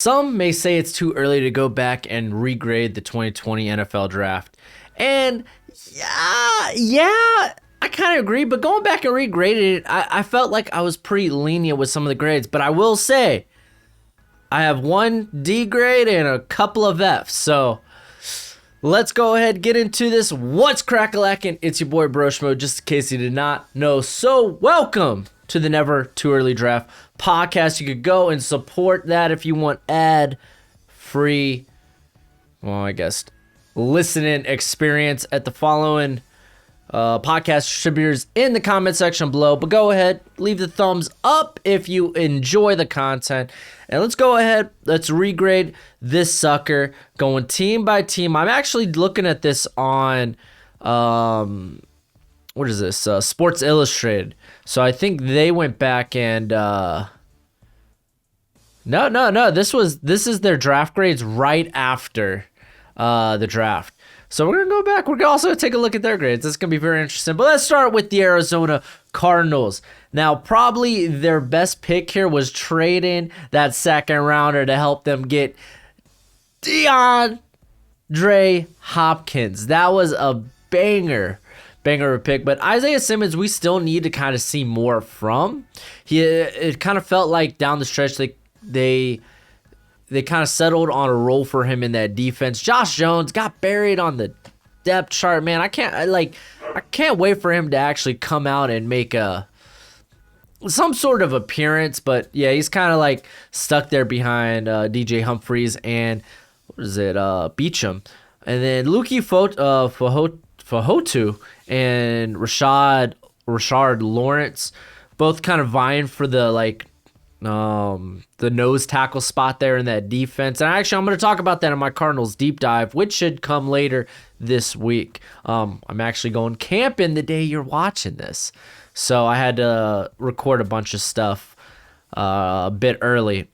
Some may say it's too early to go back and regrade the 2020 NFL draft. And yeah, I kind of agree. But going back and regrading it, I felt like I was pretty lenient with some of the grades. But I will say, I have one D grade and a couple of Fs. So let's go ahead and get into this. What's crack-a-lackin'? It's your boy Broshmo, just in case you did not know. So welcome to the Never Too Early Draft podcast. You could go and support that if you want ad-free, well, I guess, listening experience at the following podcast distributors in the comment section below. But go ahead, leave the thumbs up if you enjoy the content. And let's go ahead, let's regrade this sucker, going team by team. I'm actually looking at this on, what is this, Sports Illustrated. So I think they went back and, no, this is their draft grades right after the draft. So we're going to go back. We're going to also take a look at their grades. This is going to be very interesting. But let's start with the Arizona Cardinals. Now, probably their best pick here was trading that second rounder to help them get DeAndre Hopkins. That was a banger of a pick. But Isaiah Simmons, we still need to kind of see more from. It kind of felt like down the stretch they kind of settled on a role for him in that defense. Josh Jones got buried on the depth chart, man. I can't wait for him to actually come out and make some sort of appearance. But yeah, he's kind of like stuck there behind DJ Humphries and Beachum, and then Luki Fahotu and Rashard Lawrence, both kind of vying for the nose tackle spot there in that defense. And actually, I'm going to talk about that in my Cardinals deep dive, which should come later this week. I'm actually going camping the day you're watching this, so I had to record a bunch of stuff a bit early.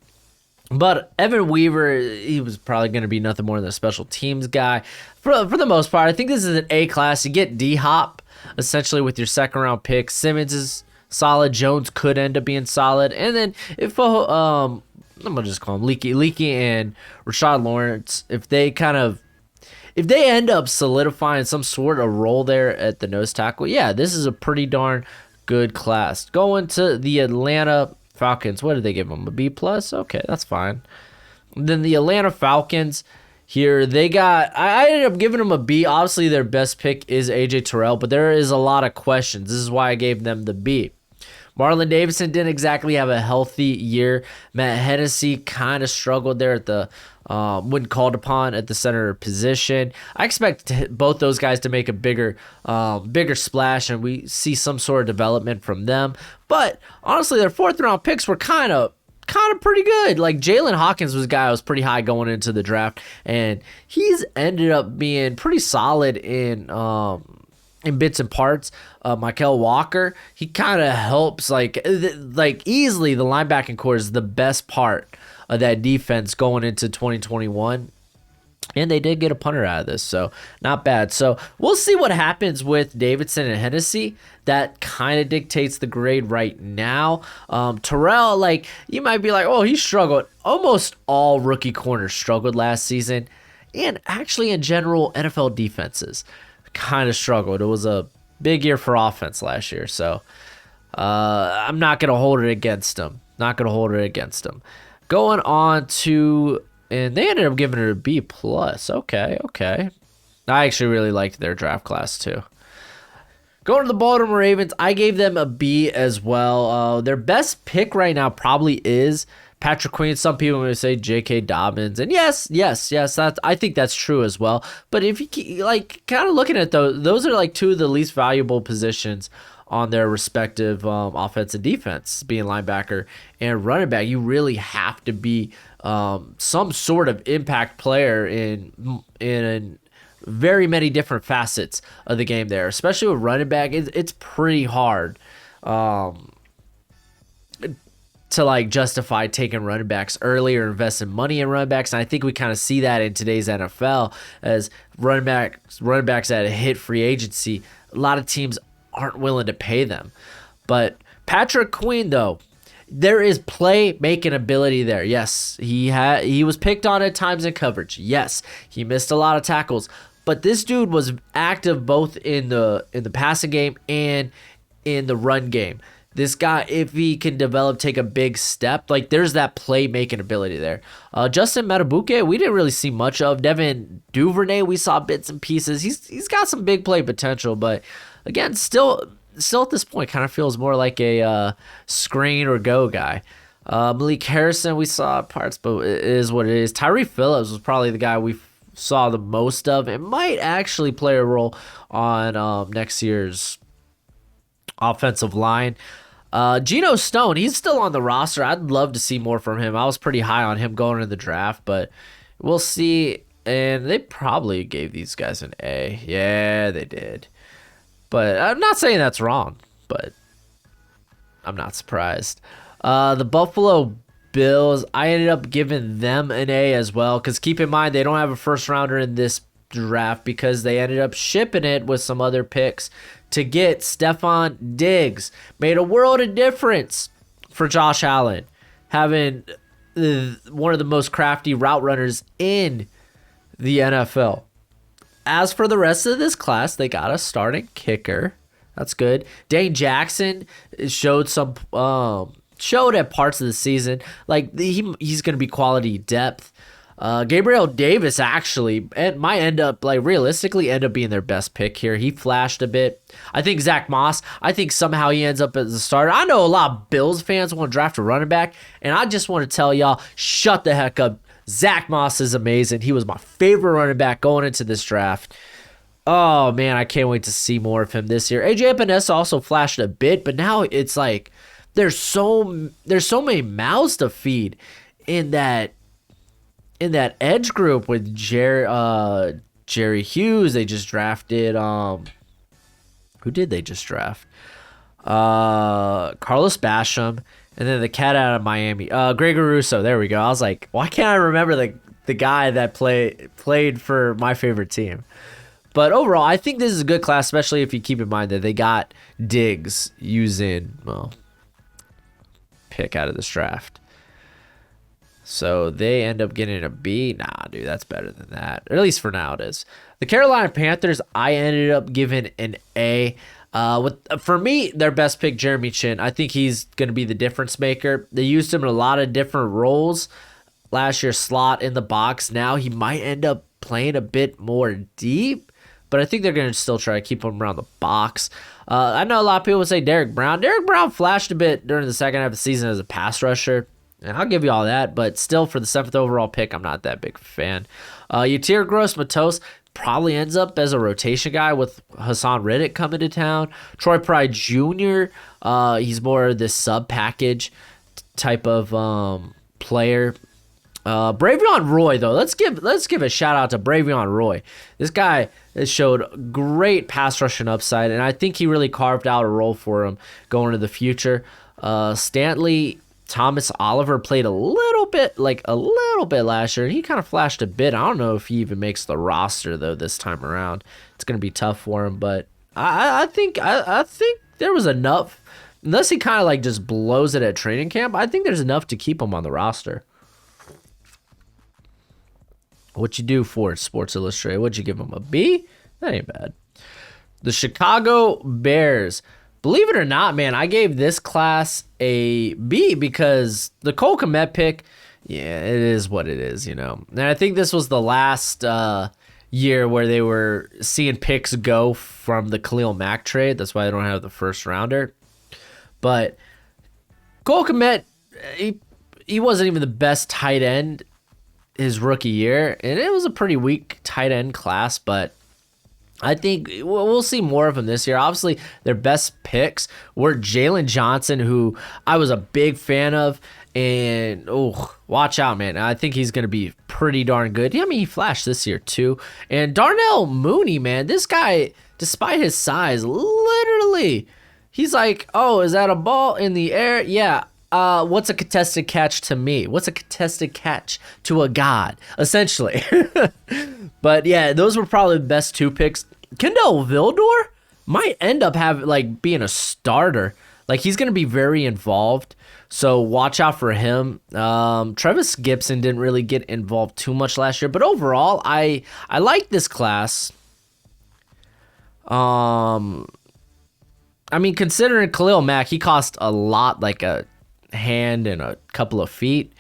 But Evan Weaver, he was probably going to be nothing more than a special teams guy. For the most part, I think this is an A class. You get D-Hop, essentially, with your second-round pick. Simmons is solid. Jones could end up being solid. And then if I'm going to just call him Leaky and Rashad Lawrence, if they end up solidifying some sort of role there at the nose tackle, yeah, this is a pretty darn good class. Going to the Atlanta Falcons, what did they give them? A B+? Okay, that's fine. Then the Atlanta Falcons here, I ended up giving them a B. Obviously, their best pick is A.J. Terrell, but there is a lot of questions. This is why I gave them the B. Marlon Davidson didn't exactly have a healthy year. Matt Hennessy kind of struggled there at the when called upon at the center position. I expect both those guys to make a bigger splash, and we see some sort of development from them. But honestly, their fourth round picks were kind of pretty good. Like Jalen Hawkins was a guy I was pretty high going into the draft, and he's ended up being pretty solid in bits and parts. Mykal Walker, he kind of helps like easily. The linebacking core is the best part of that defense going into 2021. And they did get a punter out of this, so not bad. So we'll see what happens with Davidson and Hennessy. That kind of dictates the grade right now. Terrell, you might be like, oh, he struggled. Almost all rookie corners struggled last season. And actually, in general, NFL defenses kind of struggled. It was a big year for offense last year, so I'm not going to hold it against them. Going on to, and they ended up giving it a B+. Okay. I actually really liked their draft class too. Going to the Baltimore Ravens, I gave them a B as well. Their best pick right now probably is Patrick Queen. Some people may say J.K. Dobbins, and yes, I think that's true as well. But if you kind of looking at those are two of the least valuable positions on their respective offense and defense, being linebacker and running back. You really have to be some sort of impact player in very many different facets of the game there, especially with running back. It's pretty hard to justify taking running backs early or investing money in running backs. And I think we kind of see that in today's NFL as running backs that hit free agency. A lot of teams aren't willing to pay them. But Patrick Queen, though, There is play-making ability there. Yes, he was picked on at times in coverage. Yes, he missed a lot of tackles. But this dude was active both in the passing game and in the run game. This guy, if he can take a big step, like there's that play-making ability there. Justin Matabuke, we didn't really see much of. Devin Duvernay, we saw bits and pieces. He's got some big play potential, but again, still at this point, kind of feels more like a screen or go guy. Malik Harrison, we saw parts, but it is what it is. Tyree Phillips was probably the guy we saw the most of. It might actually play a role on next year's offensive line. Geno Stone, he's still on the roster. I'd love to see more from him. I was pretty high on him going into the draft, but we'll see. And they probably gave these guys an A. Yeah, they did. But I'm not saying that's wrong, but I'm not surprised. The Buffalo Bills, I ended up giving them an A as well, because keep in mind, they don't have a first rounder in this draft because they ended up shipping it with some other picks to get Stephon Diggs. Made a world of difference for Josh Allen, having one of the most crafty route runners in the NFL. As for the rest of this class, they got a starting kicker. That's good. Dane Jackson showed at parts of the season like he's going to be quality depth. Gabriel Davis actually realistically end up being their best pick here. He flashed a bit. I think Zach Moss, somehow he ends up as a starter. I know a lot of Bills fans want to draft a running back, and I just want to tell y'all, shut the heck up. Zach Moss is amazing. He was my favorite running back going into this draft. Oh man, I can't wait to see more of him this year. AJ Epinesa also flashed a bit, but now it's like there's so many mouths to feed in that edge group with Jerry Hughes. They just drafted who did they just draft? Carlos Basham, and then the cat out of Miami, Greg Russo. There we go. I was like, why can't I remember the guy that played for my favorite team? But overall, I think this is a good class, especially if you keep in mind that they got Diggs using pick out of this draft. So they end up getting a B. Nah, dude, that's better than that. Or at least for now it is. The Carolina Panthers, I ended up giving an A. For me, their best pick, Jeremy Chin. I think he's going to be the difference maker. They used him in a lot of different roles. Last year, slot in the box. Now he might end up playing a bit more deep, but I think they're going to still try to keep him around the box. I know a lot of people would say Derek Brown. Derek Brown flashed a bit during the second half of the season as a pass rusher, and I'll give you all that, but still for the 7th overall pick, I'm not that big of a fan. Yatir Gross-Matos probably ends up as a rotation guy with Hassan Reddick coming to town. Troy Pride Jr., he's more of this sub-package type of player. Bravion Roy, though, let's give a shout out to Bravion Roy. This guy has showed great pass rushing upside, and I think he really carved out a role for him going into the future. Stanley Thomas Oliver played a little bit last year, and he kind of flashed a bit. I don't know if he even makes the roster though this time around. It's going to be tough for him, but I think there was enough. Unless he kind of like just blows it at training camp, I think there's enough to keep him on the roster. What you do for Sports Illustrated? What'd you give him, a B? That ain't bad. The Chicago Bears. Believe it or not, man, I gave this class a B because the Cole Kmet pick, yeah, it is what it is, you know. And I think this was the last year where they were seeing picks go from the Khalil Mack trade. That's why I don't have the first rounder. But Cole Kmet, he wasn't even the best tight end his rookie year, and it was a pretty weak tight end class, but I think we'll see more of him this year. Obviously, their best picks were Jalen Johnson, who I was a big fan of, and watch out, man. I think he's going to be pretty darn good. I mean, he flashed this year too. And Darnell Mooney, man, this guy, despite his size, literally, he's like, oh, is that a ball in the air? Yeah. What's a contested catch to me? What's a contested catch to a god, essentially? But yeah, those were probably the best two picks. Kendall Vildor might end up being a starter Like, he's going to be very involved, so watch out for him. Travis Gibson didn't really get involved too much last year, but overall, I like this class. I mean, considering Khalil Mack, he cost a lot, like a hand and a couple of feet.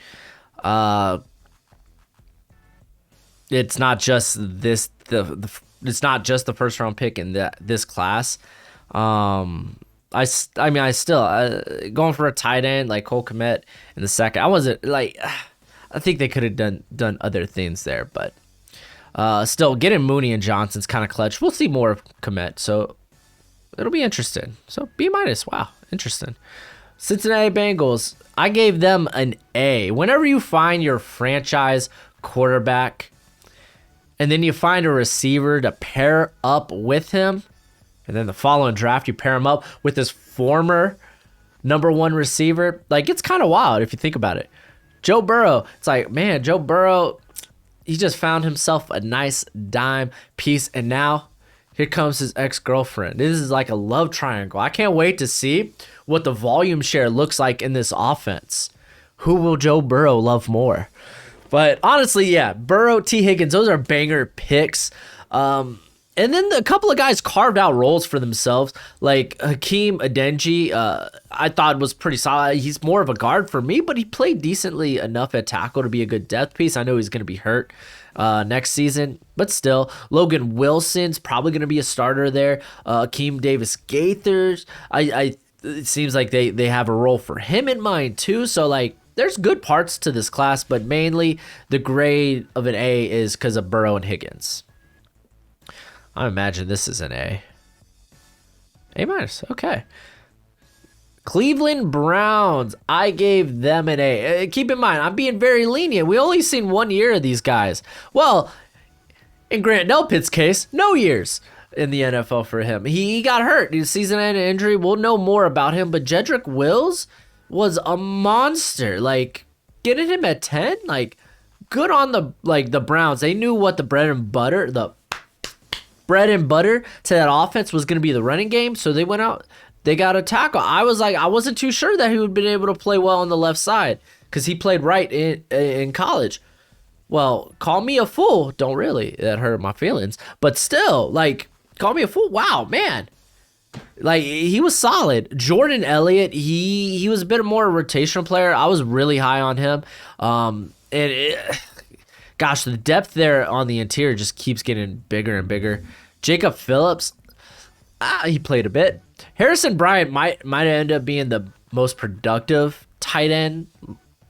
It's not just this it's not just the first round pick in this class. I mean, I still going for a tight end like Cole Kmet in the second. I wasn't like, I think they could have done other things there, but still getting Mooney and Johnson's kind of clutch. We'll see more of Kmet, so it'll be interesting. So B-, wow, interesting. Cincinnati Bengals, I gave them an A. Whenever you find your franchise quarterback and then you find a receiver to pair up with him, and then the following draft you pair him up with his former number one receiver, like, it's kind of wild if you think about it. Joe Burrow, it's like, man, Joe Burrow, he just found himself a nice dime piece, and now here comes his ex-girlfriend. This is like a love triangle. I can't wait to see what the volume share looks like in this offense. Who will Joe Burrow love more? But honestly, yeah, Burrow, T. Higgins, those are banger picks. And then a couple of guys carved out roles for themselves, like Hakeem Adeniji, I thought was pretty solid. He's more of a guard for me, but he played decently enough at tackle to be a good depth piece. I know he's going to be hurt next season, but still. Logan Wilson's probably going to be a starter there. Akeem Davis-Gaithers, it seems like they have a role for him in mind too. So, like, there's good parts to this class, but mainly the grade of an A is because of Burrow and Higgins. I imagine this is an A. A-, okay. Cleveland Browns, I gave them an A. Keep in mind, I'm being very lenient. We only seen 1 year of these guys. Well, in Grant Delpit's case, no years in the NFL for him. He got hurt. He's season-ending injury. We'll know more about him, but Jedrick Wills was a monster. Like, getting him at 10, like, good on the Browns. They knew what the bread and butter to that offense was going to be the running game, so they went out, they got a tackle. I wasn't too sure that he would be able to play well on the left side because he played right in college. Well, call me a fool. Don't really. That hurt my feelings. But still, like, call me a fool. Wow, man. Like, he was solid. Jordan Elliott, he was a bit more a rotational player. I was really high on him. Gosh, the depth there on the interior just keeps getting bigger and bigger. Jacob Phillips, he played a bit. Harrison Bryant might end up being the most productive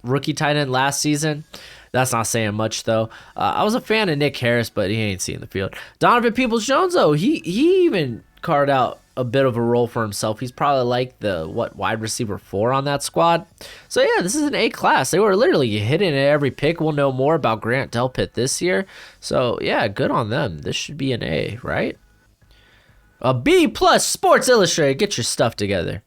rookie tight end last season. That's not saying much, though. I was a fan of Nick Harris, but he ain't seen the field. Donovan Peoples-Jones, though, he even carved out a bit of a role for himself. He's probably like the wide receiver 4 on that squad. So yeah, this is an A class. They were literally hitting at every pick. We'll know more about Grant Delpit this year. So yeah, good on them. This should be an A, right? A B plus, Sports Illustrated. Get your stuff together.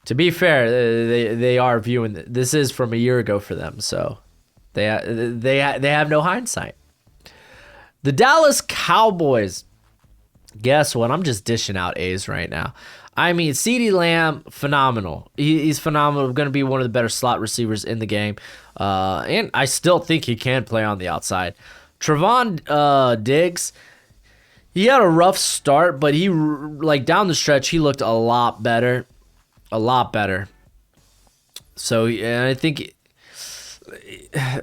To be fair, they are viewing this is from a year ago for them, so they have no hindsight. The Dallas Cowboys. Guess what? I'm just dishing out A's right now. I mean, CeeDee Lamb, phenomenal. He's phenomenal. Going to be one of the better slot receivers in the game. And I still think he can play on the outside. Trevon Diggs, he had a rough start, but he, like, down the stretch, he looked a lot better. A lot better. So, and I think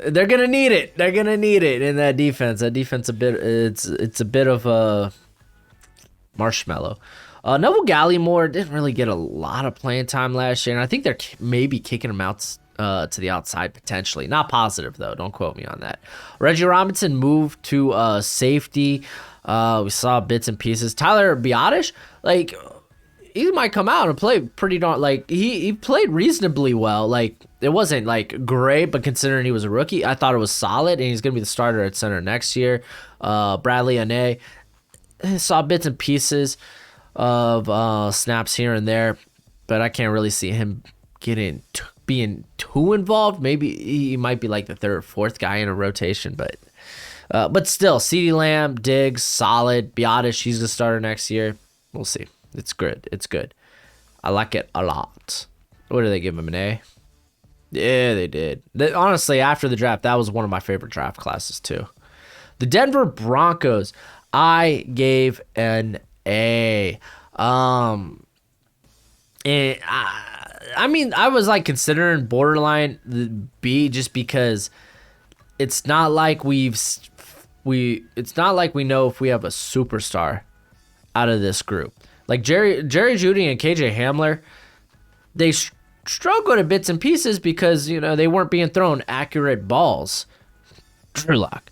they're going to need it. They're going to need it in that defense. That defense, it's a bit of a marshmallow. Neville Gallimore didn't really get a lot of playing time last year, and I think they're maybe kicking him out to the outside potentially. Not positive, though. Don't quote me on that. Reggie Robinson moved to safety. We saw bits and pieces. Tyler Biotish, like, he might come out and play pretty darn, like, he played reasonably well. Like, it wasn't, like, great, but considering he was a rookie, I thought it was solid, and he's going to be the starter at center next year. Bradley Ane, saw bits and pieces of snaps here and there, but I can't really see him being too involved. Maybe he might be like the third or fourth guy in a rotation, but still, CeeDee Lamb, Diggs, solid. Biotish, he's the starter next year. We'll see. It's good. It's good. I like it a lot. What did they give him, an A? Yeah, they did. Honestly, after the draft, that was one of my favorite draft classes too. The Denver Broncos, I gave an A. And I mean, I was like considering borderline the B just because it's not like it's not like we know if we have a superstar out of this group. Like Jerry Jeudy and KJ Hamler, they struggled at bits and pieces because, you know, they weren't being thrown accurate balls. Drew Lock.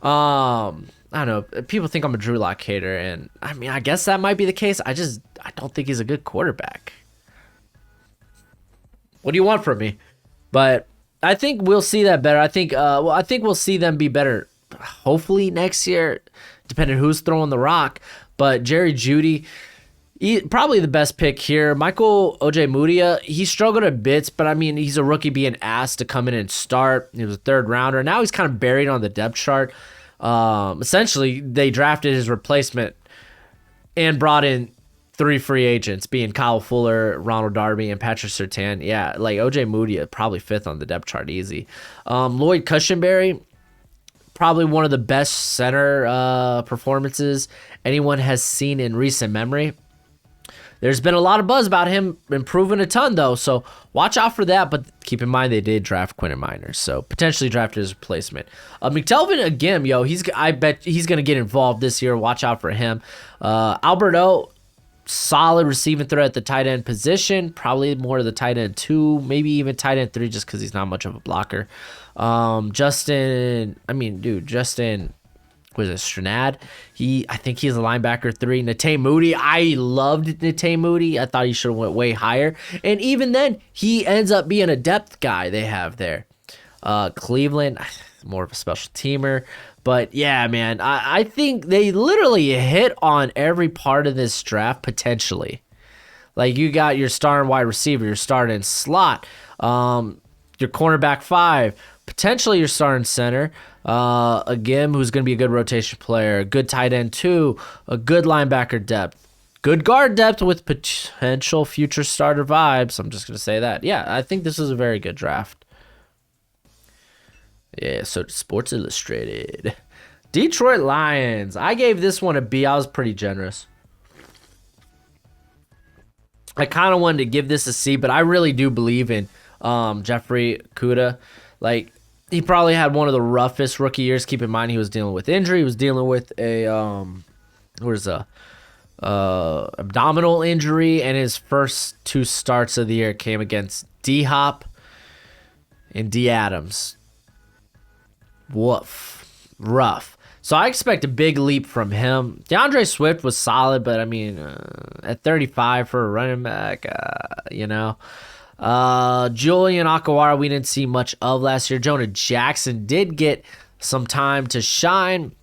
I don't know. People think I'm a Drew Lock hater, and I mean, I guess that might be the case. I don't think he's a good quarterback. What do you want from me? But I think we'll see that better. I think we'll see them be better, hopefully next year, depending who's throwing the rock. But Jerry Jeudy, probably the best pick here. Michael Ojemudia, he struggled a bit, but I mean, he's a rookie being asked to come in and start. He was a third rounder. Now he's kind of buried on the depth chart. Essentially, they drafted his replacement and brought in 3 free agents, being Kyle Fuller, Ronald Darby, and Patrick Surtain. Yeah, like Ojemudia, probably 5th on the depth chart, easy. Lloyd Cushenberry, probably one of the best center performances anyone has seen in recent memory. There's been a lot of buzz about him improving a ton, though, so watch out for that. But keep in mind, they did draft Quentin Miners, so potentially drafted his replacement. McTelvin again, I bet he's going to get involved this year. Watch out for him. Alberto, solid receiving threat at the tight end position, probably more of the tight end 2, maybe even tight end 3, just because he's not much of a blocker. Justin, was it Stranad? I think he's a linebacker 3. Nate Moody, I loved Nate Moody. I thought he should have went way higher. And even then, he ends up being a depth guy they have there. Cleveland, more of a special teamer. But yeah, man, I think they literally hit on every part of this draft potentially. Like, you got your starting wide receiver, your starting slot, your cornerback 5, potentially your starting center, again, who's going to be a good rotation player, a good tight end 2, a good linebacker depth, good guard depth with potential future starter vibes. I'm just going to say that. Yeah, I think this is a very good draft. Yeah, so Sports Illustrated. Detroit Lions. I gave this one a B. I was pretty generous. I kind of wanted to give this a C, but I really do believe in Jeffrey Okudah. Like, he probably had one of the roughest rookie years. Keep in mind, he was dealing with injury. He was dealing with a abdominal injury, and his first 2 starts of the year came against D-Hop and D. Adams. Woof. Rough. So I expect a big leap from him. DeAndre Swift was solid, but I mean, at 35 for a running back, Julian Akawara, we didn't see much of last year. Jonah Jackson did get some time to shine.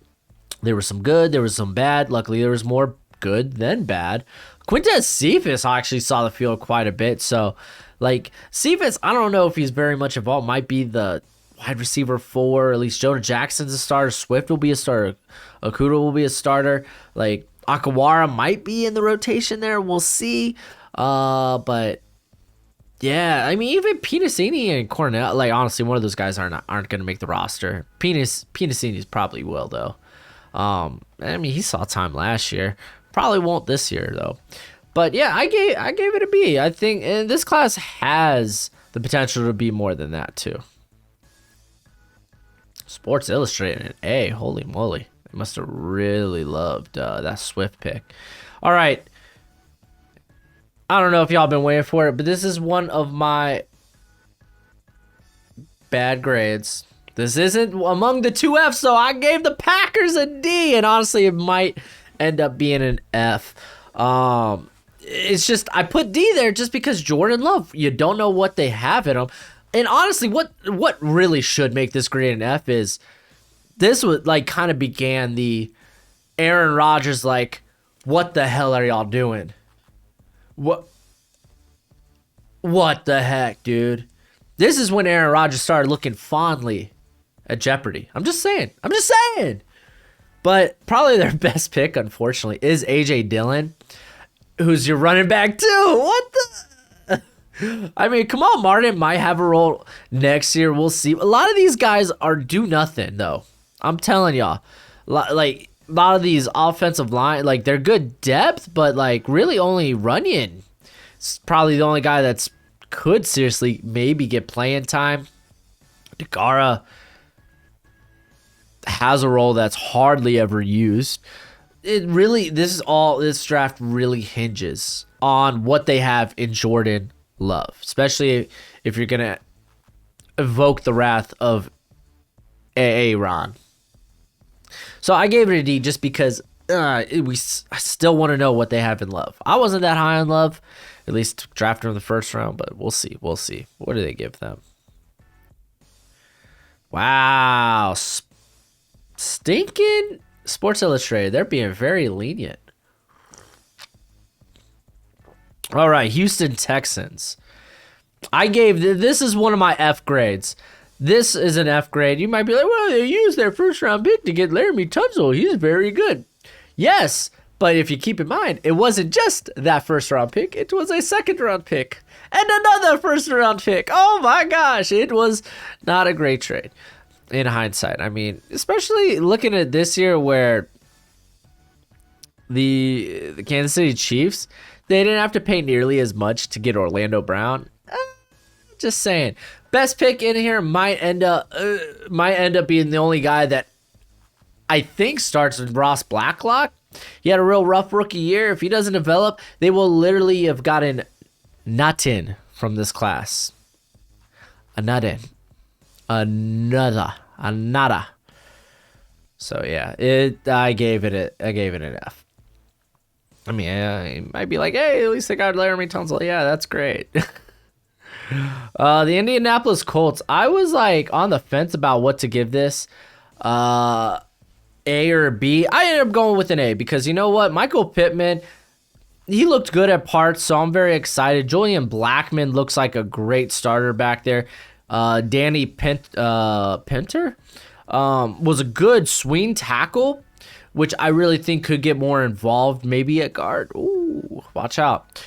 There was some good, there was some bad. Luckily, there was more good than bad. Quintez Cephas actually saw the field quite a bit. So, like, Cephas, I don't know if he's very much involved. Might be the wide receiver 4. At least Jonah Jackson's a starter. Swift will be a starter. Okudah will be a starter. Like, Akawara might be in the rotation there. We'll see. But yeah, I mean, even Pinasini and Cornell, like, honestly, one of those guys aren't going to make the roster. Pinasini's probably will, though. I mean, he saw time last year. Probably won't this year, though. But yeah, I gave it a B. I think this class has the potential to be more than that, too. Sports Illustrated, an A. Holy moly. They must have really loved that Swift pick. All right. I don't know if y'all been waiting for it, but this is one of my bad grades. This isn't among the 2 Fs, so I gave the Packers a D, and honestly, it might end up being an F. It's just, I put D there just because Jordan Love, you don't know what they have in them. And honestly, what really should make this grade an F is this was like kind of began the Aaron Rodgers, like, what the hell are y'all doing? What the heck, dude? This is when Aaron Rodgers started looking fondly at Jeopardy. I'm just saying. But probably their best pick, unfortunately, is A.J. Dillon. who's your running back too? What the? I mean, come on, Martin might have a role next year. We'll see. A lot of these guys are do nothing though. I'm telling y'all, like a lot of these offensive line, like they're good depth, but like really only Runyon. It's probably the only guy that's could seriously maybe get playing time. DeGara has a role that's hardly ever used. This draft really hinges on what they have in Jordan Love, especially if you're gonna evoke the wrath of Aaron. So I gave it a D just because I still want to know what they have in Love. I wasn't that high on Love, at least drafted in the first round, but we'll see. We'll see. What do they give them? Wow. Stinking Sports Illustrated. They're being very lenient. All right, Houston Texans. This is one of my F grades. This is an F grade. You might be like, well, they used their first round pick to get Laramie Tunsil. He's very good. Yes, but if you keep in mind, it wasn't just that first round pick. It was a second round pick and another first round pick. Oh my gosh, it was not a great trade in hindsight. I mean, especially looking at this year where the Kansas City Chiefs, they didn't have to pay nearly as much to get Orlando Brown. Just saying. Best pick in here might end up being the only guy that I think starts with Ross Blacklock. He had a real rough rookie year. If he doesn't develop, they will literally have gotten nothing from this class. A nada. So yeah, I gave it an F. I mean, it might be like, hey, at least they got Laramie Tunsil. Yeah, that's great. The Indianapolis Colts. I was like on the fence about what to give this, A or B. I ended up going with an A because you know what, Michael Pittman, he looked good at parts, so I'm very excited. Julian Blackmon looks like a great starter back there. Danny Pinter was a good swing tackle, which I really think could get more involved, maybe at guard. Ooh, watch out.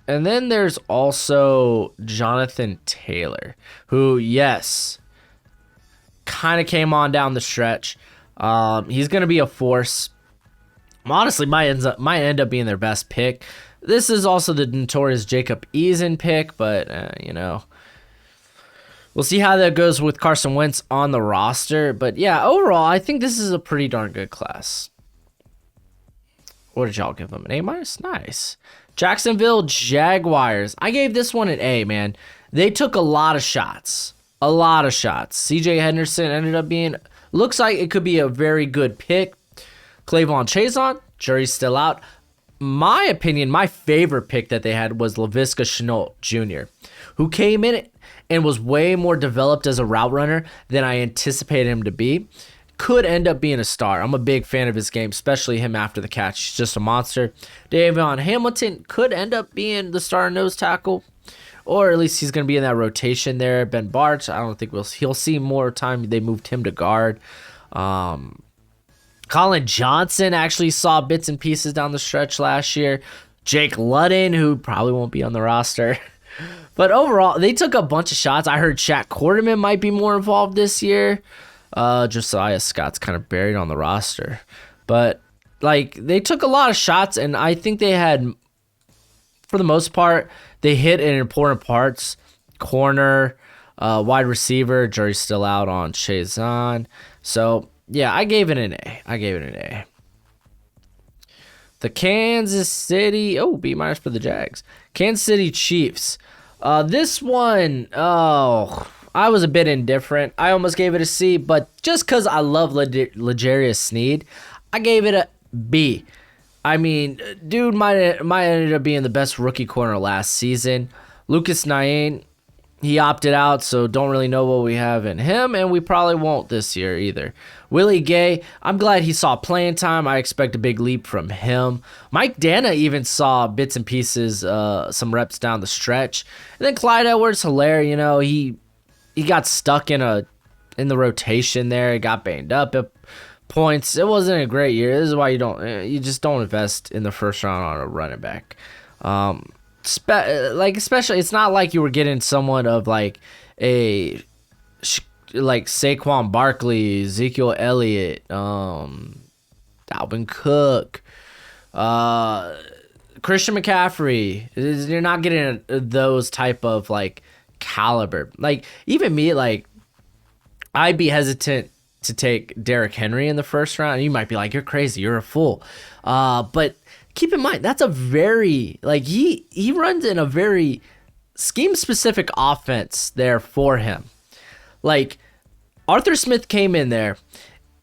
And then there's also Jonathan Taylor, who, yes, kind of came on down the stretch. He's going to be a force. Honestly, might end up being their best pick. This is also the notorious Jacob Eason pick, but, you know, we'll see how that goes with Carson Wentz on the roster. But, yeah, overall, I think this is a pretty darn good class. What did y'all give them? An A-? Nice. Jacksonville Jaguars. I gave this one an A, man. They took a lot of shots. CJ Henderson ended up being, looks like it could be a very good pick. Clavon Chason, jury's still out. My opinion, my favorite pick that they had was Laviska Shenault Jr., who came in and was way more developed as a route runner than I anticipated him to be. Could end up being a star. I'm a big fan of his game, especially him after the catch. He's just a monster. Davion Hamilton could end up being the star nose tackle, or at least he's going to be in that rotation there. Ben Barch, I don't think he'll see more time. They moved him to guard. Colin Johnson actually saw bits and pieces down the stretch last year. Jake Ludden, who probably won't be on the roster. But overall, they took a bunch of shots. I heard Shaq Quarterman might be more involved this year. Josiah Scott's kind of buried on the roster. But, like, they took a lot of shots, and I think they had, for the most part, they hit in important parts. Corner, wide receiver, jury's still out on Chazon. So, yeah, I gave it an A. The Kansas City, B- for the Jags. Kansas City Chiefs. This one, I was a bit indifferent. I almost gave it a C, but just because I love L'Jarius Sneed, I gave it a B. I mean, dude might ended up being the best rookie corner last season. Lucas Nyane, he opted out, so don't really know what we have in him, and we probably won't this year either. Willie Gay, I'm glad he saw playing time. I expect a big leap from him. Mike Dana even saw bits and pieces, some reps down the stretch. And then Clyde Edwards-Helaire, you know, he got stuck in the rotation there. He got banged up at points. It wasn't a great year. This is why you just don't invest in the first round on a running back. Especially, it's not like you were getting someone of like like Saquon Barkley, Ezekiel Elliott, Dalvin Cook, Christian McCaffrey. You're not getting those type of like caliber. Like even me, like I'd be hesitant to take Derrick Henry in the first round. You might be like, you're crazy, you're a fool. But keep in mind, that's a very, like, he runs in a very scheme-specific offense there for him. Like, Arthur Smith came in there,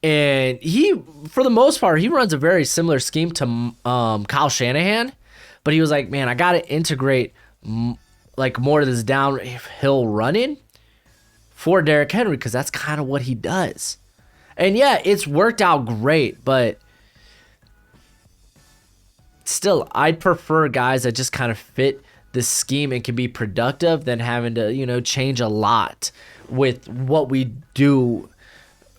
and he, for the most part, he runs a very similar scheme to Kyle Shanahan, but he was like, man, I got to integrate, like, more of this downhill running for Derrick Henry, because that's kind of what he does. And yeah, it's worked out great, but still, I'd prefer guys that just kind of fit the scheme and can be productive than having to, change a lot with what we do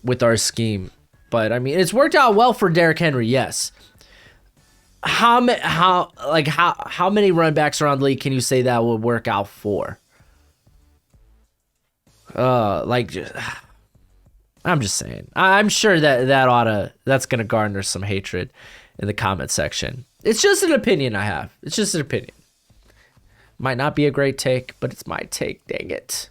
with our scheme. But I mean, it's worked out well for Derrick Henry, yes. How many run backs around the league can you say that would work out for? I'm just saying. I'm sure that's gonna garner some hatred in the comment section. It's just an opinion I have. It's just an opinion. Might not be a great take, but it's my take. Dang it.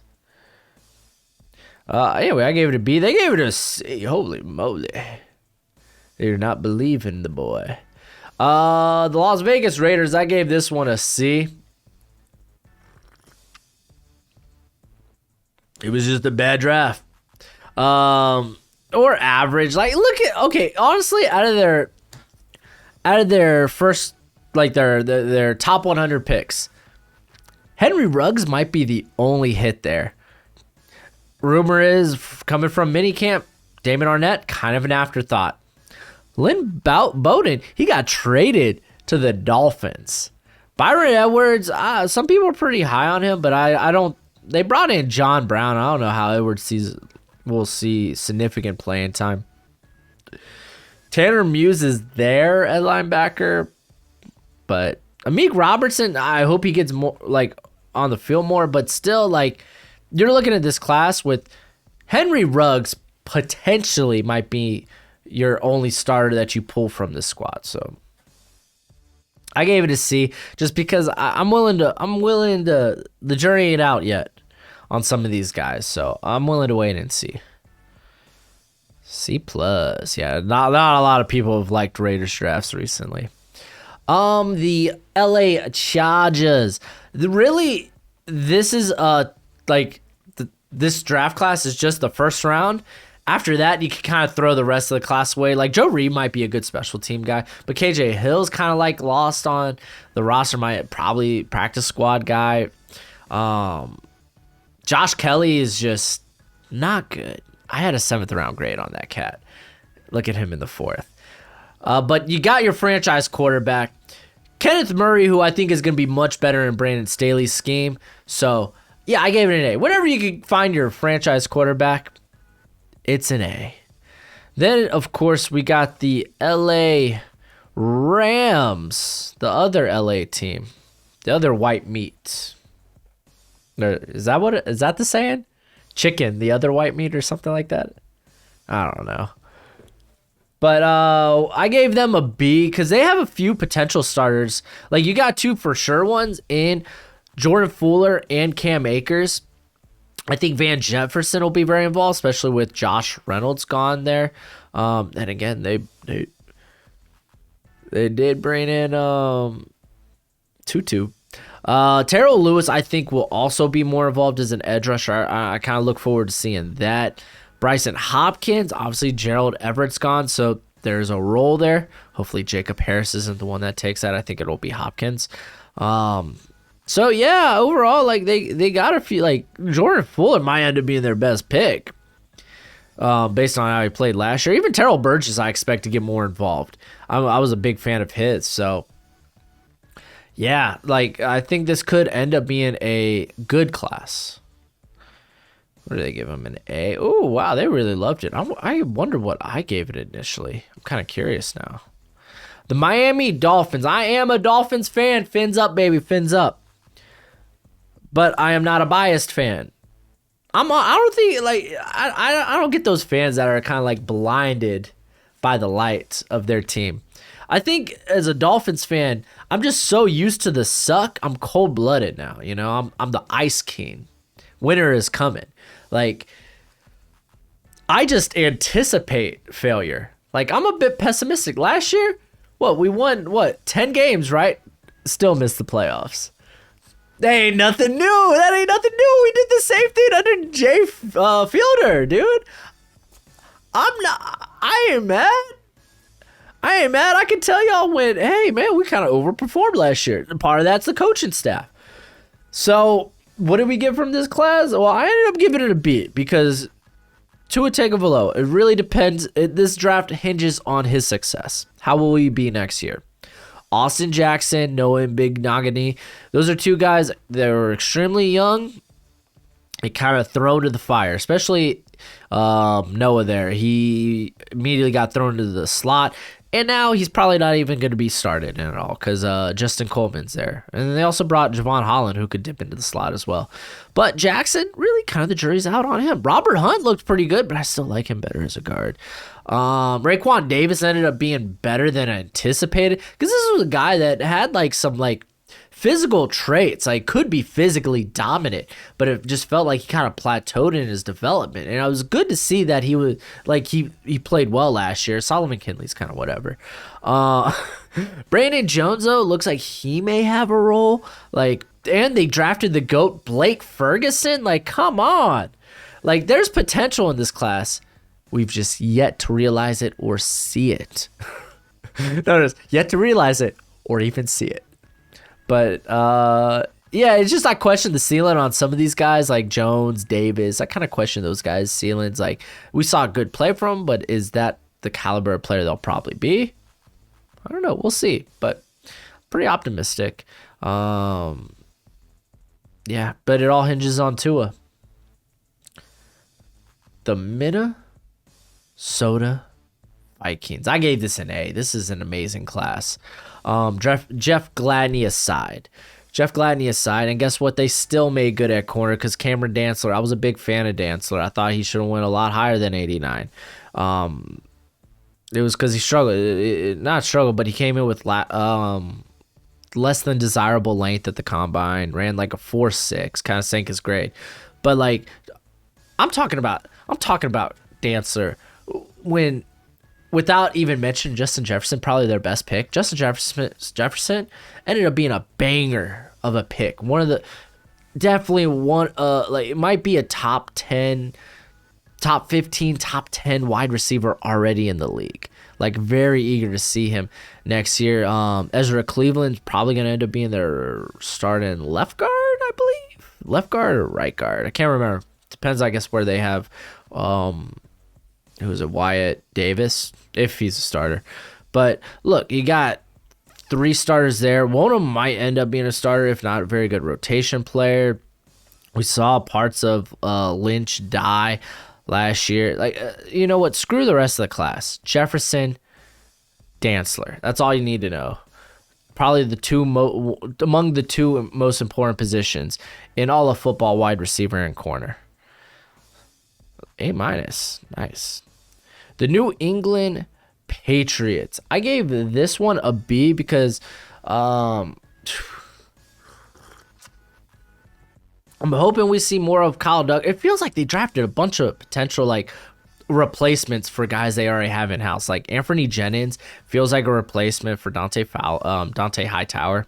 Anyway, I gave it a B. They gave it a C. Holy moly. They do not believe in the boy. The Las Vegas Raiders, I gave this one a C. It was just a bad draft. Or average. Like, honestly, out of their first, like their top 100 picks, Henry Ruggs might be the only hit there. Rumor is, coming from minicamp, Damon Arnett, kind of an afterthought. Lynn Bowden, he got traded to the Dolphins. Byron Edwards, some people are pretty high on him, but I don't. They brought in John Brown. I don't know how Edwards will see significant playing time. Tanner Muse is there at linebacker, but Amik Robertson, I hope he gets more like on the field more, but still, like, you're looking at this class with Henry Ruggs potentially might be your only starter that you pull from this squad. So I gave it a C just because I'm willing to the jury ain't out yet on some of these guys. So I'm willing to wait and see. C+. Yeah, not a lot of people have liked Raiders drafts recently. The LA Chargers. This is this draft class is just the first round. After that, you can kind of throw the rest of the class away. Like, Joe Reed might be a good special team guy, but KJ Hill's kind of like lost on the roster. Might probably practice squad guy. Josh Kelly is just not good. I had a 7th round grade on that cat. Look at him in the 4th. But you got your franchise quarterback, Kenneth Murray, who I think is going to be much better in Brandon Staley's scheme. So, yeah, I gave it an A. Whenever you can find your franchise quarterback, it's an A. Then, of course, we got the LA Rams, the other LA team, the other white meat. Is that the saying? Chicken, the other white meat or something like that? I don't know. But I gave them a B because they have a few potential starters. Like, you got 2 for sure ones in Jordan Fuller and Cam Akers. I think Van Jefferson will be very involved, especially with Josh Reynolds gone there. And again, they did bring in Tutu. Terrell Lewis, I think, will also be more involved as an edge rusher. I kind of look forward to seeing that. Bryson Hopkins, obviously Gerald Everett's gone, so there's a role there. Hopefully Jacob Harris isn't the one that takes that. I think it'll be Hopkins. So yeah, overall, like they got a few. Like, Jordan Fuller might end up being their best pick, based on how he played last year. Even Terrell Burgess, I expect to get more involved. I was a big fan of his, so yeah, like, I think this could end up being a good class. What do they give him, an A? Oh, wow, they really loved it. I wonder what I gave it initially. I'm kind of curious now. The Miami Dolphins. I am a Dolphins fan. Fins up, baby, fins up. But I am not a biased fan. I don't think, like, I don't get those fans that are kind of like blinded by the light of their team. I think as a Dolphins fan, I'm just so used to the suck. I'm cold-blooded now, you know? I'm the Ice King. Winter is coming. Like, I just anticipate failure. Like, I'm a bit pessimistic. Last year, we won 10 games, right? Still missed the playoffs. That ain't nothing new. We did the same thing under Jay Fielder, dude. I ain't mad. I can tell y'all hey, man, we kind of overperformed last year. Part of that's the coaching staff. So, what did we get from this class? Well, I ended up giving it a B because Tua Tagovailoa, it really depends. This draft hinges on his success. How will he be next year? Austin Jackson, Noah Bignagany, those are two guys that were extremely young and kind of thrown to the fire, especially Noah there. He immediately got thrown into the slot, and now he's probably not even going to be started at all because Justin Coleman's there. And they also brought Javon Holland, who could dip into the slot as well. But Jackson, really kind of the jury's out on him. Robert Hunt looked pretty good, but I still like him better as a guard. Raekwon Davis ended up being better than anticipated because this was a guy that had like some like physical traits, like could be physically dominant, but it just felt like he kind of plateaued in his development. And it was good to see that he was like he played well last year. Solomon Kinley's kind of whatever. Brandon Jones though looks like he may have a role. Like, and they drafted the GOAT Blake Ferguson. Like, come on, like there's potential in this class. We've just yet to realize it or see it. Notice, yet to realize it or even see it. But, yeah, it's just I question the ceiling on some of these guys like Jones, Davis. I kind of question those guys' ceilings. Like, we saw a good play from them, but is that the caliber of player they'll probably be? I don't know. We'll see. But pretty optimistic. Yeah, but it all hinges on Tua. The Minnesota Vikings. I gave this an A. This is an amazing class. Jeff Gladney aside, and guess what? They still made good at corner because Cameron Dantzler. I was a big fan of Dantzler. I thought he should have went a lot higher than 89. It was because he struggled. Not struggled, but he came in with less than desirable length at the combine. Ran like a 4.6, kind of sank his grade. But like, I'm talking about Dantzler when. Without even mentioning Justin Jefferson, probably their best pick. Justin Jefferson ended up being a banger of a pick. Definitely one, like it might be a top 10, top 15, top 10 wide receiver already in the league. Like very eager to see him next year. Ezra Cleveland's probably going to end up being their starting left guard, I believe. Left guard or right guard? I can't remember. Depends, I guess, where they have, who's it, Wyatt Davis, if he's a starter. But look, you got 3 starters there. One of them might end up being a starter, if not a very good rotation player. We saw parts of Lynch die last year. Like, you know what? Screw the rest of the class. Jefferson, Dantzler. That's all you need to know. Probably among the two most important positions in all of football: wide receiver and corner. A-. Nice. The New England Patriots. I gave this one a B because I'm hoping we see more of Kyle Duggar. It feels like they drafted a bunch of potential like replacements for guys they already have in house. Like Anthony Jennings feels like a replacement for Dante Hightower.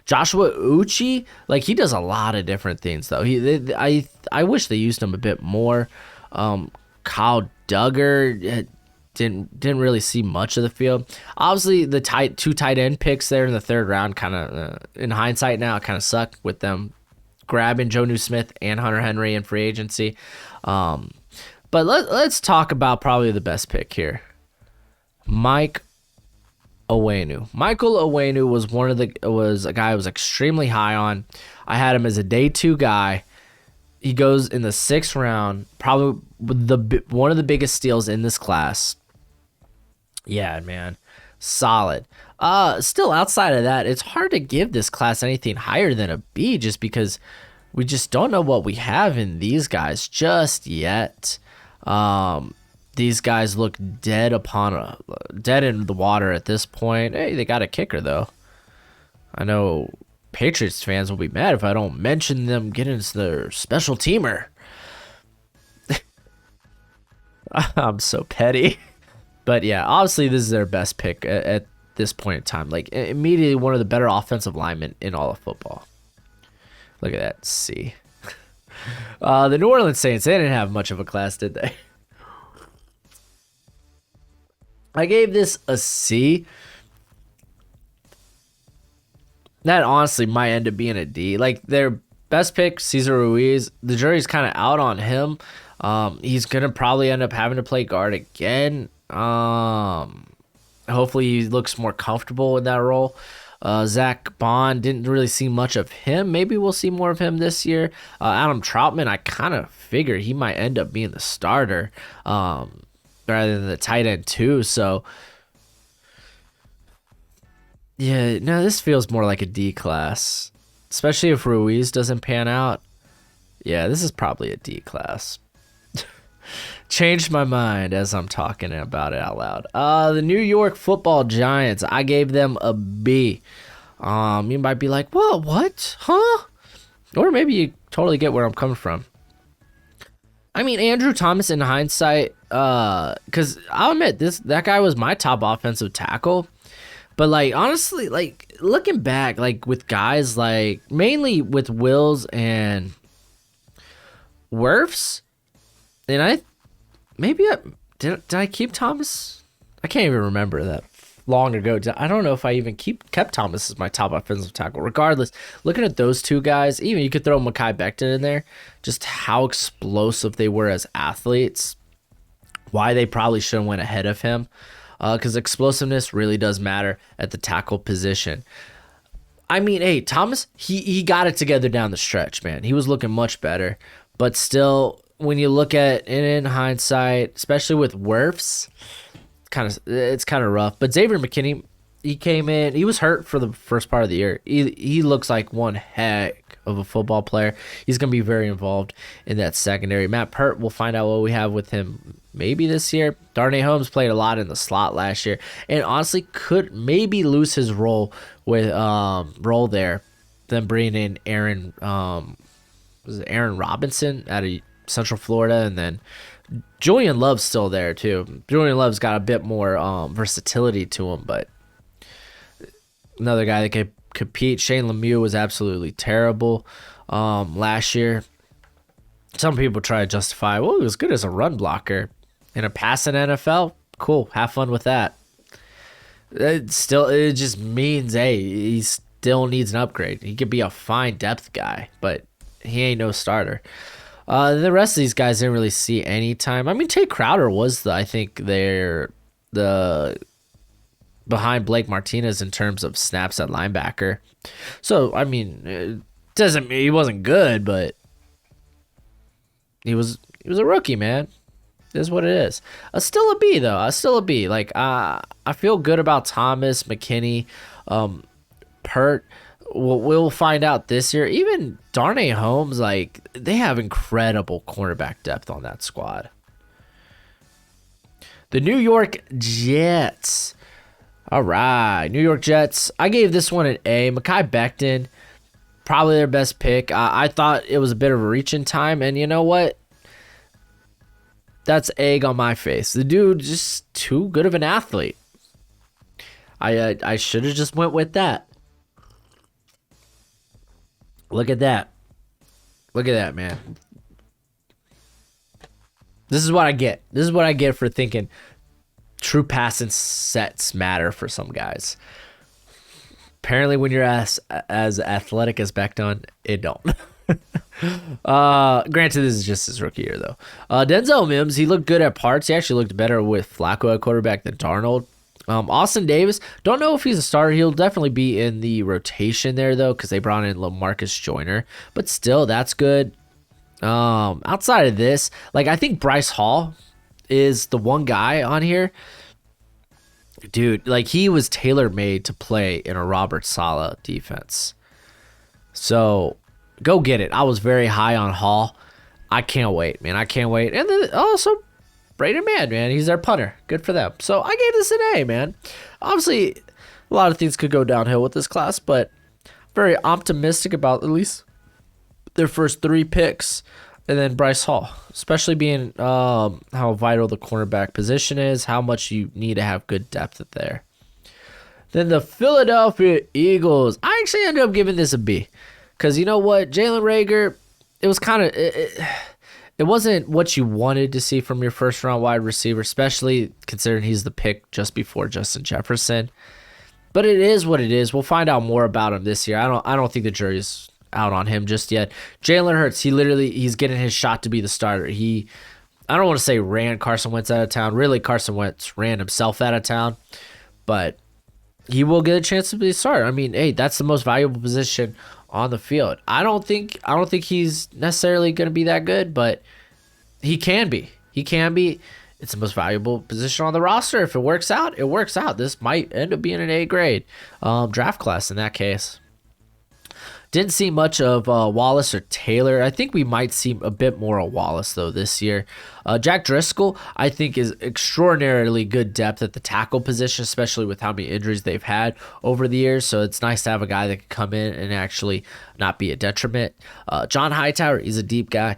Joshua Uche, like he does a lot of different things though. I wish they used him a bit more. Kyle Duggar didn't really see much of the field. Obviously, the two tight end picks there in the 3rd round kind of, in hindsight now, kind of suck with them grabbing Jonnu Smith and Hunter Henry in free agency. But let's talk about probably the best pick here, Mike Onwenu. Michael Onwenu was a guy I was extremely high on. I had him as a day 2 guy. He goes in the 6th round, probably one of the biggest steals in this class. Yeah, man. Solid. Still outside of that, it's hard to give this class anything higher than a B just because we just don't know what we have in these guys just yet. These guys look dead in the water at this point. Hey, they got a kicker though. I know Patriots fans will be mad if I don't mention them getting into their special teamer. I'm so petty. But yeah, obviously this is their best pick at this point in time. Like immediately one of the better offensive linemen in all of football. Look at that C. The New Orleans Saints, they didn't have much of a class, did they? I gave this a C. That honestly might end up being a D. Like their best pick, Cesar Ruiz, the jury's kind of out on him. He's gonna probably end up having to play guard again. Hopefully he looks more comfortable in that role. Zach Bond, didn't really see much of him. Maybe we'll see more of him this year. Adam Troutman, I kind of figured he might end up being the starter rather than the tight end too. So yeah, no, this feels more like a D class, especially if Ruiz doesn't pan out. Yeah, this is probably a D class. Changed my mind as I'm talking about it out loud. The New York Football Giants, I gave them a B. You might be like, whoa, what? Huh? Or maybe you totally get where I'm coming from. I mean, Andrew Thomas in hindsight, because I'll admit that guy was my top offensive tackle. But like honestly, like looking back, like with guys like mainly with Wills and Wirfs, and did I keep Thomas? I can't even remember that long ago. I don't know if I even kept Thomas as my top offensive tackle. Regardless, looking at those two guys, even you could throw Mekhi Becton in there, just how explosive they were as athletes, why they probably should have went ahead of him. Because explosiveness really does matter at the tackle position. I mean, hey, Thomas, he got it together down the stretch, man. He was looking much better. But still, when you look at it in hindsight, especially with Wirfs, it's kind of rough. But Xavier McKinney, he came in. He was hurt for the first part of the year. He looks like one heck of a football player. He's going to be very involved in that secondary. Matt Pert, we'll find out what we have with him maybe this year. Darnay Holmes played a lot in the slot last year and honestly could maybe lose his role there. Then bringing in Aaron Robinson out of Central Florida, and then Julian Love's still there too. Julian Love's got a bit more versatility to him, but another guy that could compete. Shane Lemieux was absolutely terrible last year. Some people try to justify, well, he was good as a run blocker. In a passing NFL, cool. Have fun with that. It just means, hey, he still needs an upgrade. He could be a fine depth guy, but he ain't no starter. The rest of these guys didn't really see any time. I mean, Tate Crowder was behind Blake Martinez in terms of snaps at linebacker. So, I mean, it doesn't mean he wasn't good, but he was a rookie, man. It is what it is. Still a B, though. Still a B. Like, I feel good about Thomas, McKinney, Pert. We'll find out this year. Even Darnay Holmes, like, they have incredible cornerback depth on that squad. The New York Jets. All right, New York Jets. I gave this one an A. Mekhi Becton, probably their best pick. I thought it was a bit of a reach in time, and you know what? That's egg on my face. The dude just too good of an athlete. I should have just went with that. Look at that. Look at that, man. This is what I get. This is what I get for thinking true passing sets matter for some guys. Apparently, when you're as athletic as Becton, it don't. Granted, this is just his rookie year, though. Denzel Mims, he looked good at parts. He actually looked better with Flacco at quarterback than Darnold. Austin Davis, don't know if he's a starter. He'll definitely be in the rotation there, though, because they brought in LaMarcus Joyner. But still, that's good. Outside of this, like I think Bryce Hall is the one guy on here, dude. Like he was tailor made to play in a Robert Saleh defense. So go get it. I was very high on Hall. I can't wait, man. I can't wait. And then also Braden Mann, man. He's their punter. Good for them. So I gave this an A, man. Obviously, a lot of things could go downhill with this class, but very optimistic about at least their first 3 picks. And then Bryce Hall, especially being how vital the cornerback position is, how much you need to have good depth there. Then the Philadelphia Eagles. I actually ended up giving this a B. Because you know what? Jalen Reagor, it was kind of... It wasn't what you wanted to see from your first-round wide receiver, especially considering he's the pick just before Justin Jefferson. But it is what it is. We'll find out more about him this year. I don't think the jury's out on him just yet. Jalen Hurts, he's getting his shot to be the starter. I don't want to say ran Carson Wentz out of town. Really, Carson Wentz ran himself out of town. But he will get a chance to be the starter. I mean, hey, that's the most valuable position on the field. I don't think he's necessarily going to be that good, but he can be. He can be. It's the most valuable position on the roster. If it works out, it works out. This might end up being an A grade draft class in that case. Didn't see much of Wallace or Taylor. I think we might see a bit more of Wallace, though, this year. Jack Driscoll, I think, is extraordinarily good depth at the tackle position, especially with how many injuries they've had over the years. So it's nice to have a guy that can come in and actually not be a detriment. John Hightower, he's a deep guy.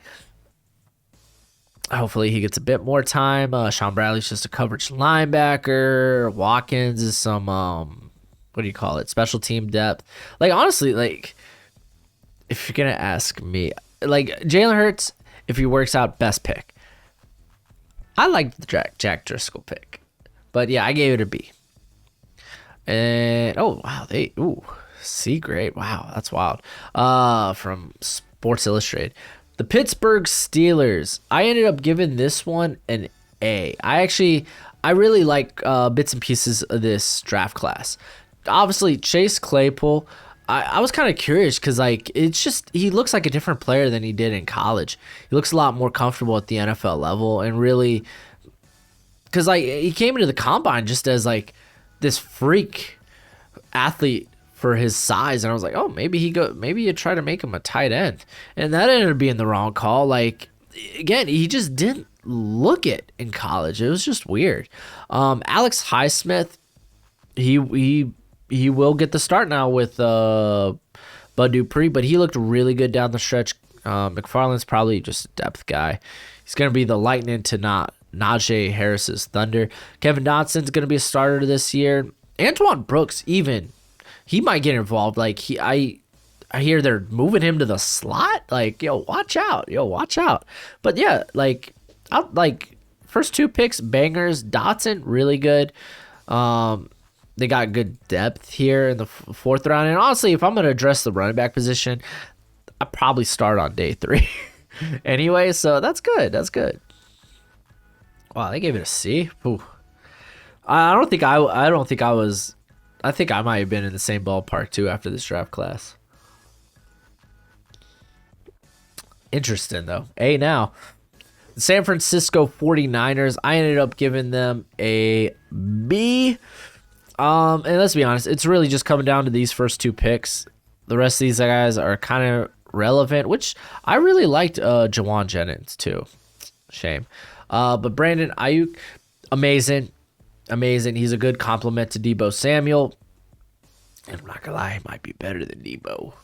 Hopefully he gets a bit more time. Sean Bradley's just a coverage linebacker. Watkins is some, what do you call it, special team depth. Like, honestly, like... If you're going to ask me, like Jalen Hurts, if he works out, best pick. I like the Jack Driscoll pick. But yeah, I gave it a B. And, oh, wow, C grade. Wow, that's wild. From Sports Illustrated. The Pittsburgh Steelers. I ended up giving this one an A. I really like bits and pieces of this draft class. Obviously, Chase Claypool. I was kind of curious because, like, it's just he looks like a different player than he did in college. He looks a lot more comfortable at the NFL level and really because, like, he came into the combine just as, like, this freak athlete for his size. And I was like, oh, maybe you try to make him a tight end. And that ended up being the wrong call. Like, again, he just didn't look it in college. It was just weird. Alex Highsmith, he will get the start now with Bud Dupree, but he looked really good down the stretch. McFarland's probably just a depth guy. He's going to be the lightning to Najee Harris's thunder. Kevin Dotson's going to be a starter this year. Antoine Brooks, even, he might get involved. Like, I hear they're moving him to the slot. Like, watch out. But yeah, like first 2 picks, bangers. Dotson, really good. They got good depth here in the 4th round. And honestly, if I'm going to address the running back position, I probably start on day 3 anyway. So that's good. Wow, they gave it a C. Ooh. I think I was. I think I might have been in the same ballpark too after this draft class. Interesting though. A now. The San Francisco 49ers. I ended up giving them a B. And let's be honest, it's really just coming down to these first 2 picks. The rest of these guys are kind of relevant, which I really liked Jawan Jennings too. Shame. But Brandon Ayuk, amazing. He's a good compliment to Deebo Samuel. And I'm not going to lie, he might be better than Deebo.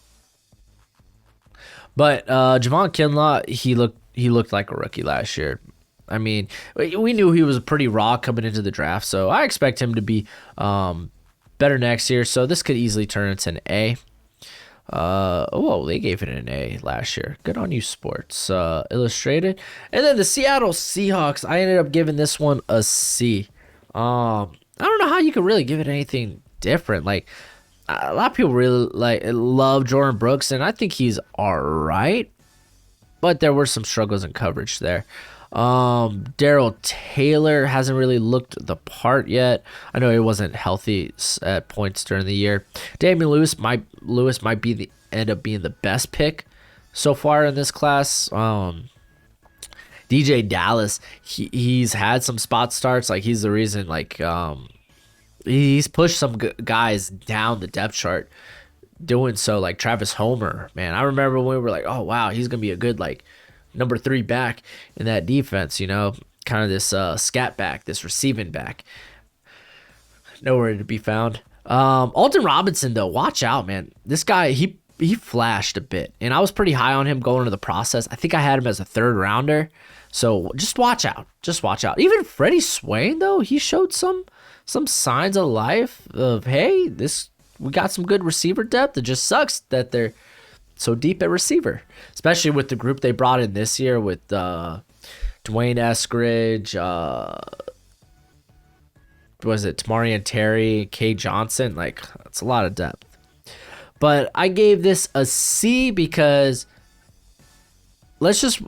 But Javon Kinlaw, he looked like a rookie last year. I mean, we knew he was pretty raw coming into the draft, so I expect him to be better next year. So this could easily turn into an A. They gave it an A last year. Good on you, Sports Illustrated. And then the Seattle Seahawks, I ended up giving this one a C. I don't know how you could really give it anything different. Like, a lot of people really love Jordan Brooks, and I think he's all right. But there were some struggles in coverage there. Darrell Taylor hasn't really looked the part yet. I know he wasn't healthy at points during the year. Damian Lewis might end up being the best pick. so far in this class. DJ Dallas, he's had some spot starts. Like he's the reason. Like he's pushed some guys down the depth chart. Doing so, like Travis Homer, man, I remember when we were like, oh wow, he's gonna be a good like number 3 back in that defense. You know, kind of this scat back, this receiving back. Nowhere to be found. Alton Robinson though, watch out, man. This guy, he flashed a bit, and I was pretty high on him going into the process. I think I had him as a 3rd rounder. So just watch out. Just watch out. Even Freddie Swain though, he showed some signs of life of, hey, we got some good receiver depth. It just sucks that they're so deep at receiver, especially with the group they brought in this year with Dwayne Eskridge, was it Tamarian Terry, Kay Johnson? Like, that's a lot of depth. But I gave this a C because let's just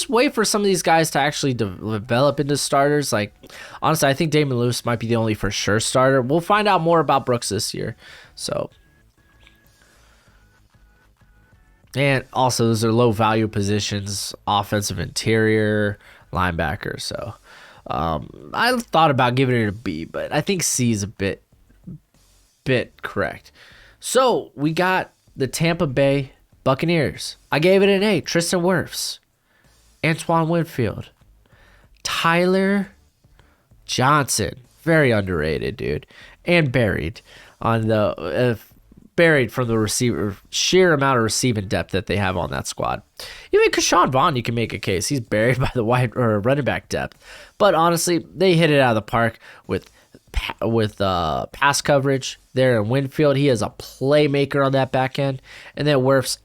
wait for some of these guys to actually develop into starters. Like, honestly, I think Damon Lewis might be the only for sure starter. We'll find out more about Brooks this year. So, and also those are low value positions, offensive interior, linebacker. So, I thought about giving it a B, but I think C is a bit correct. So we got the Tampa Bay Buccaneers. I gave it an A. Tristan Wirfs, Antoine Winfield, Tyler Johnson, very underrated dude, and buried on the buried from the receiver sheer amount of receiving depth that they have on that squad. Even Keshawn Vaughn, you can make a case he's buried by the wide or running back depth, but honestly, they hit it out of the park with pass coverage there in Winfield. He is a playmaker on that back end, and then Wirfs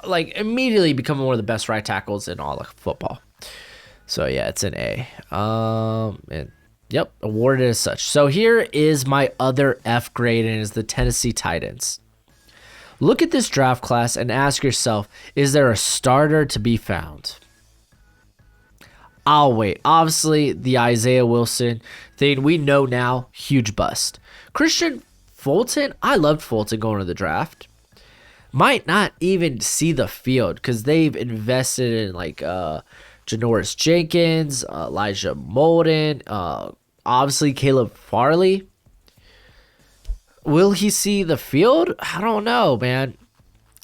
like immediately becoming one of the best right tackles in all of football. So yeah, it's an A. And yep, awarded as such. So here is my other F grade, and is the Tennessee Titans. Look at this draft class and ask yourself, is there a starter to be found? I'll wait. Obviously, the Isaiah Wilson thing, we know now, huge bust. Christian Fulton, I loved Fulton going to the draft. Might not even see the field because they've invested in like Janoris Jenkins, Elijah Molden, obviously Caleb Farley. Will he see the field? I don't know, man.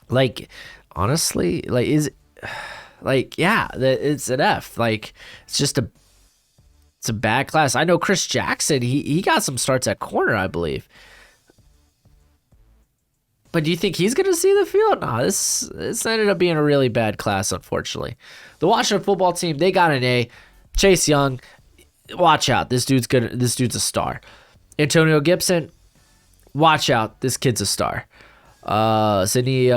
Like, honestly, like yeah, it's an F. Like, it's a bad class. I know Chris Jackson, he got some starts at corner, I believe. But do you think he's going to see the field? No, this ended up being a really bad class, unfortunately. The Washington football team, they got an A. Chase Young, watch out. This dude's good. This dude's a star. Antonio Gibson, watch out. This kid's a star. Sidney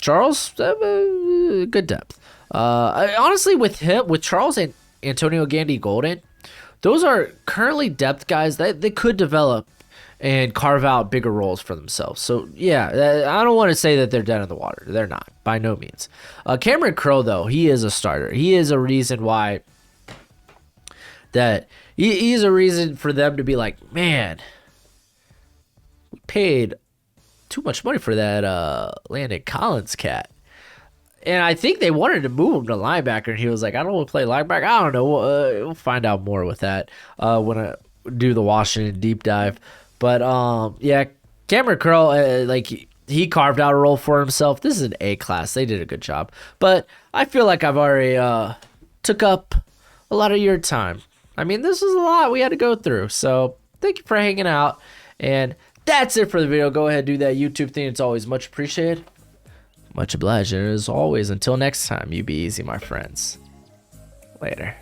Charles, good depth. Honestly, with Charles and Antonio Gandy Golden, those are currently depth guys that they could develop and carve out bigger roles for themselves. So, yeah, I don't want to say that they're dead in the water. They're not, by no means. Cameron Crowe, though, he is a starter. He is a reason why that he's a reason for them to be like, man, we paid too much money for that Landon Collins cat. And I think they wanted to move him to linebacker, and he was like, I don't want to play linebacker. I don't know. We'll find out more with that when I do the Washington deep dive. But, yeah, Cameron Crowe, like, he carved out a role for himself. This is an A class. They did a good job. But I feel like I've already took up a lot of your time. I mean, this is a lot we had to go through. So thank you for hanging out. And that's it for the video. Go ahead and do that YouTube thing. It's always much appreciated. Much obliged. And as always, until next time, you be easy, my friends. Later.